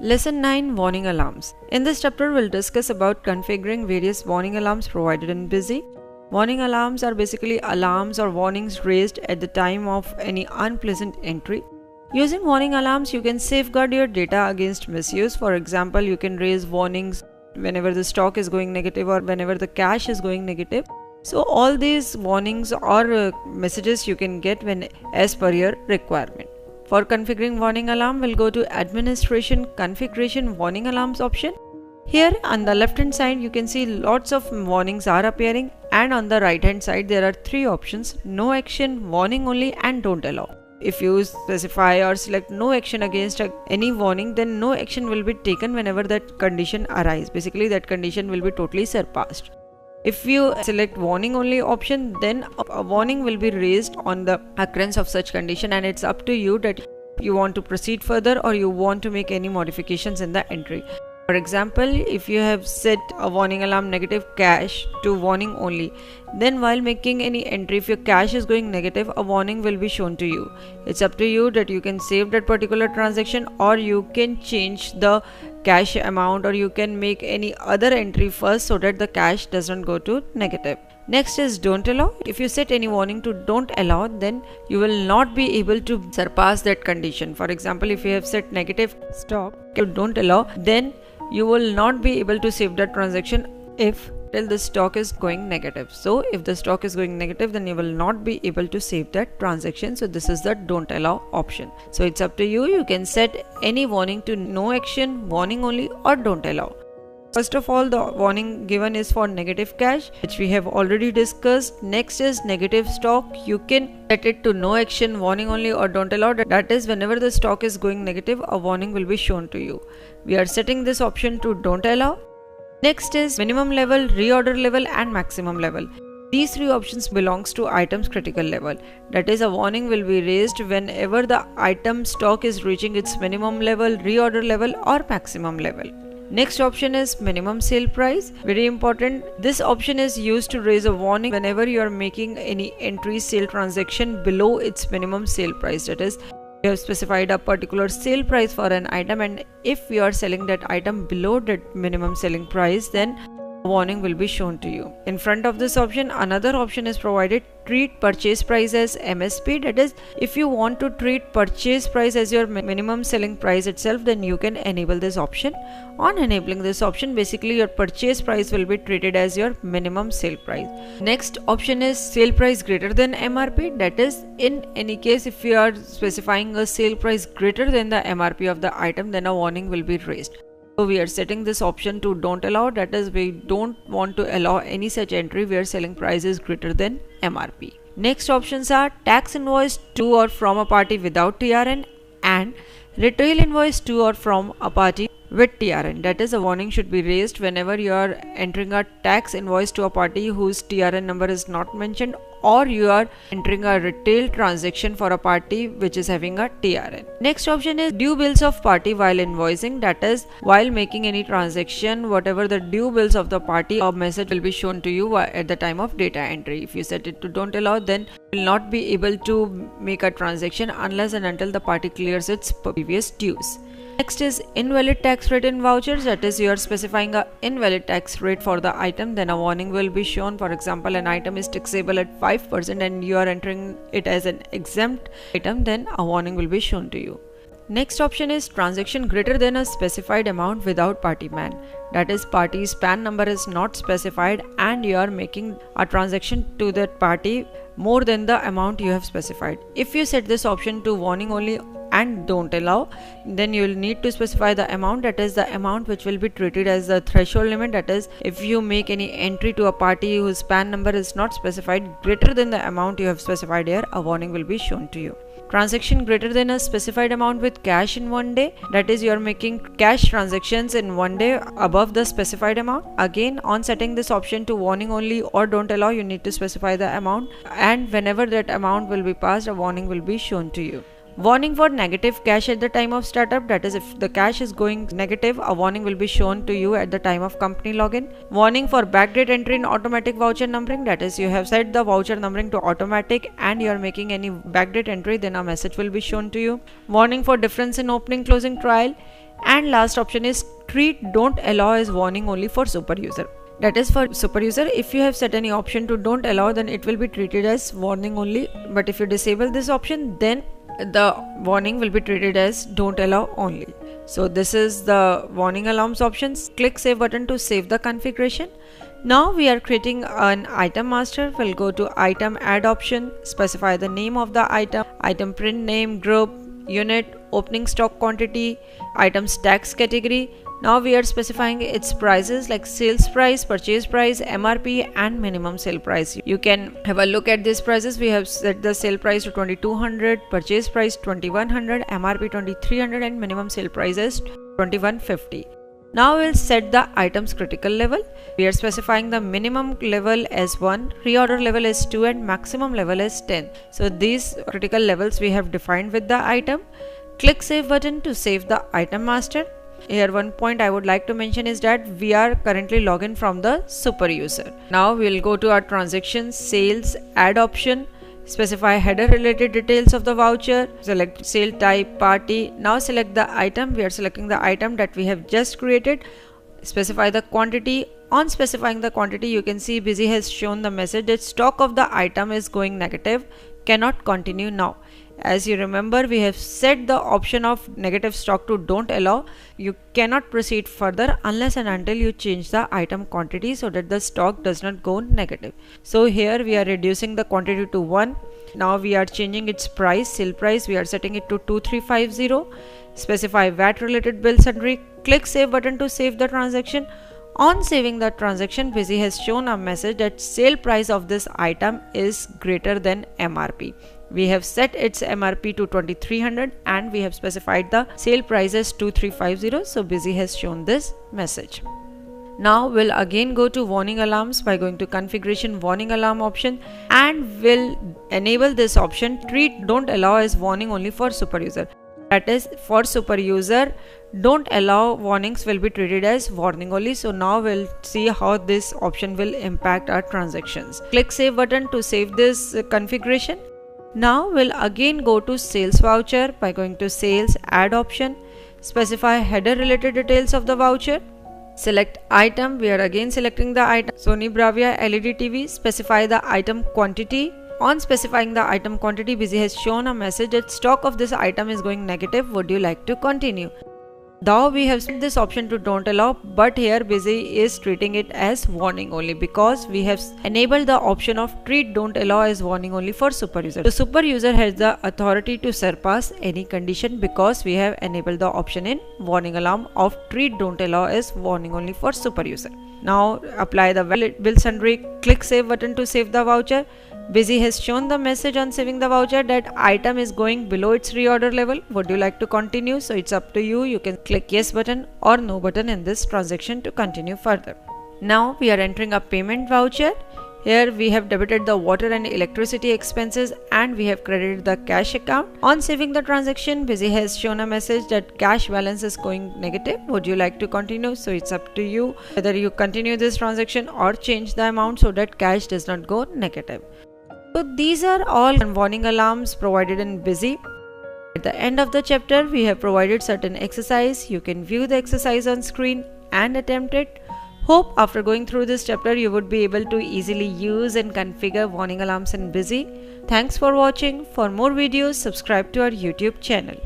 Lesson 9, Warning Alarms. In this chapter, we'll discuss about configuring various warning alarms provided in Busy. Warning alarms are basically alarms or warnings raised at the time of any unpleasant entry. Using warning alarms, you can safeguard your data against misuse. For example, you can raise warnings whenever the stock is going negative or whenever the cash is going negative. So all these warnings or messages you can get when as per your requirement. For configuring warning alarm, we'll go to Administration Configuration Warning Alarms option. Here on the left hand side, you can see lots of warnings are appearing, and on the right hand side there are three options: no action, warning only, and don't allow. If you specify or select no action against any warning, then no action will be taken whenever that condition arises. Basically that condition will be totally surpassed. If you select warning only option, then a warning will be raised on the occurrence of such condition, and it's up to you that you want to proceed further or you want to make any modifications in the entry. For example, if you have set a warning alarm negative cash to warning only, then while making any entry, if your cash is going negative, a warning will be shown to you. It's up to you that you can save that particular transaction, or you can change the cash amount, or you can make any other entry first so that the cash doesn't go to negative. Next is don't allow. If you set any warning to don't allow, then you will not be able to surpass that condition. For example, if you have set negative stock to don't allow, then you will not be able to save that transaction till the stock is going negative. So if the stock is going negative, then you will not be able to save that transaction. So this is the don't allow option. So it's up to you. You can set any warning to no action, warning only, or don't allow. First of all, the warning given is for negative cash, which we have already discussed. Next is negative stock. You can set it to no action, warning only, or don't allow. That is, whenever the stock is going negative, a warning will be shown to you. We are setting this option to don't allow. Next is minimum level, reorder level, and maximum level. These three options belongs to item's critical level. That is, a warning will be raised whenever the item stock is reaching its minimum level, reorder level, or maximum level. Next option is minimum sale price. Very important. This option is used to raise a warning whenever you are making any entry sale transaction below its minimum sale price. That is, you have specified a particular sale price for an item, and if you are selling that item below that minimum selling price, then a warning will be shown to you. In front of this option, another option is provided: treat purchase price as MSP. That is, if you want to treat purchase price as your minimum selling price itself, then you can enable this option. On enabling this option, basically your purchase price will be treated as your minimum sale price. Next option is sale price greater than MRP. That is, in any case, if you are specifying a sale price greater than the MRP of the item, then a warning will be raised. So we are setting this option to don't allow. That is, we don't want to allow any such entry where selling price is greater than MRP. Next options are tax invoice to or from a party without TRN and retail invoice to or from a party with TRN. That is, a warning should be raised whenever you are entering a tax invoice to a party whose TRN number is not mentioned, or you are entering a retail transaction for a party which is having a TRN. Next option is due bills of party while invoicing. That is, while making any transaction, whatever the due bills of the party, a message will be shown to you at the time of data entry. If you set it to don't allow, then you will not be able to make a transaction unless and until the party clears its previous dues. Next is invalid tax rate in vouchers. That is, you are specifying an invalid tax rate for the item, then a warning will be shown. For example, an item is taxable at 5% and you are entering it as an exempt item, then a warning will be shown to you. Next option is transaction greater than a specified amount without party man. That is, party's PAN number is not specified and you are making a transaction to that party more than the amount you have specified. If you set this option to warning only and don't allow, then you will need to specify the amount. That is, the amount which will be treated as the threshold limit. That is, if you make any entry to a party whose PAN number is not specified greater than the amount you have specified here, a warning will be shown to you. Transaction greater than a specified amount with cash in one day. That is, you are making cash transactions in one day above the specified amount. Again, on setting this option to warning only or don't allow, you need to specify the amount, and whenever that amount will be passed, a warning will be shown to you. Warning for negative cash at the time of startup. That is, if the cash is going negative, a warning will be shown to you at the time of company login. Warning for backdate entry in automatic voucher numbering. That is, you have set the voucher numbering to automatic and you are making any backdate entry, then a message will be shown to you. Warning for difference in opening closing trial. And last option is treat don't allow as warning only for super user. That is for super user, if you have set any option to don't allow, then it will be treated as warning only. But if you disable this option, then the warning will be treated as don't allow only. So this is the warning alarms options. Click save button to save the configuration. Now we are creating an item master. We'll go to item add option, specify the name of the item print name, group, unit, opening stock quantity, items tax category. Now we are specifying its prices like sales price, purchase price, MRP and minimum sale price. You can have a look at these prices. We have set the sale price to 2200, purchase price 2100, MRP 2300 and minimum sale price is 2150. Now we'll set the items critical level. We are specifying the minimum level as 1, reorder level as 2 and maximum level as 10. So these critical levels we have defined with the item. Click save button to save the item master. Here one point I would like to mention is that we are currently logged in from the super user. Now we will go to our transactions, sales, add option, specify header related details of the voucher, select sale type, party. Now select the item. We are selecting the item that we have just created. Specify the quantity. On specifying the quantity, you can see Busy has shown the message that stock of the item is going negative, cannot continue now. As you remember, we have set the option of negative stock to don't allow. You cannot proceed further unless and until you change the item quantity so that the stock does not go negative. So here we are reducing the quantity to 1. Now we are changing its price, sale price. We are setting it to 2350. Specify VAT related bill sundry. Click save button to save the transaction. On saving the transaction, Busy has shown a message that sale price of this item is greater than MRP. We have set its MRP to 2300 and we have specified the sale price as 2350. So Busy has shown this message. Now we'll again go to warning alarms by going to configuration warning alarm option and we'll enable this option treat don't allow as warning only for super user. That is for super user, don't allow warnings will be treated as warning only. So now we'll see how this option will impact our transactions. Click save button to save this configuration. Now we'll again go to sales voucher by going to sales add option, specify header related details of the voucher, select item. We are again selecting the item Sony Bravia LED TV, specify the item quantity. On specifying the item quantity, Busy has shown a message that stock of this item is going negative. Would you like to continue? Now we have set this option to don't allow, but here Busy is treating it as warning only because we have enabled the option of treat don't allow as warning only for super user. The super user has the authority to surpass any condition because we have enabled the option in warning alarm of treat don't allow as warning only for super user. Now apply the valid bill sundry. Click save button to save the voucher. Busy has shown the message on saving the voucher that item is going below its reorder level. Would you like to continue? So it's up to you. You can click yes button or no button in this transaction to continue further. Now we are entering a payment voucher. Here we have debited the water and electricity expenses and we have credited the cash account. On saving the transaction, Busy has shown a message that cash balance is going negative. Would you like to continue? So it's up to you whether you continue this transaction or change the amount so that cash does not go negative. So these are all warning alarms provided in Busy. At the end of the chapter, we have provided certain exercise. You can view the exercise on screen and attempt it. Hope after going through this chapter, you would be able to easily use and configure warning alarms in Busy. Thanks for watching. For more videos, subscribe to our YouTube channel.